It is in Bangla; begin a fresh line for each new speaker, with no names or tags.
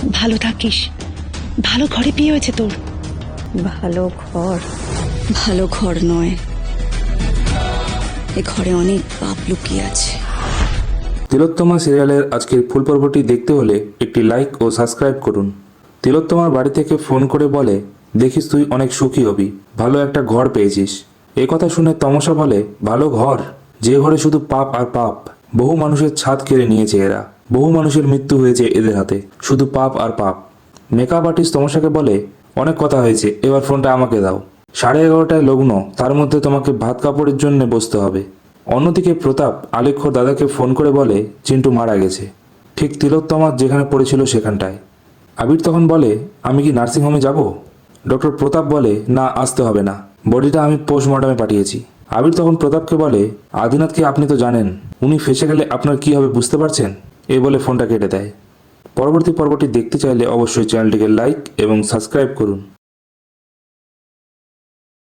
ভালো থাকিস, ভালো ঘরে বিয়ে হয়েছে তোর।
ভালো ঘর? ভালো ঘর নয়, এ ঘরে অনেক পাপ লুকিয়ে আছে।
তিলোত্তমা সিরিয়ালের আজকের ফুল পর্বটি দেখতে হলে একটি লাইক ও সাবস্ক্রাইব করুন। তিলোত্তমার বাড়ি থেকে ফোন করে বলে, দেখিস তুই অনেক সুখী হবি, ভালো একটা ঘর পেয়েছিস। এ কথা শুনে তমসা বলে, ভালো ঘর? যে ঘরে শুধু পাপ আর পাপ। বহু মানুষের ছাদ কেড়ে নিয়েছে এরা, বহু মানুষের মৃত্যু হয়েছে এদের হাতে, শুধু পাপ আর পাপ। মেকআপ আর্টিস্ট তমসাকে বলে, অনেক কথা হয়েছে, এবার ফোনটা আমাকে দাও। 11:30টায় লগ্ন, তার মধ্যে তোমাকে ভাত কাপড়ের জন্য বসতে হবে। অন্যদিকে প্রতাপ আলেখ্যর দাদাকে ফোন করে বলে, চিন্টু মারা গেছে, ঠিক তিলোত্তমার যেখানে পড়েছিল সেখানটায়। আবির তখন বলে, আমি কি নার্সিংহোমে যাব? ডক্টর প্রতাপ বলে, না, আসতে হবে না, বডিটা আমি পোস্টমর্টমে পাঠিয়েছি। আবির তখন প্রতাপকে বলে, আদিনাথকে আপনি তো জানেন, উনি ফেসে গেলে আপনার কি হবে বুঝতে পারছেন? এই বলে ফোনটা কেটে দেয়। পরবর্তী পর্বটি দেখতে চাইলে অবশ্যই চ্যানেলটিকে লাইক এবং সাবস্ক্রাইব করুন।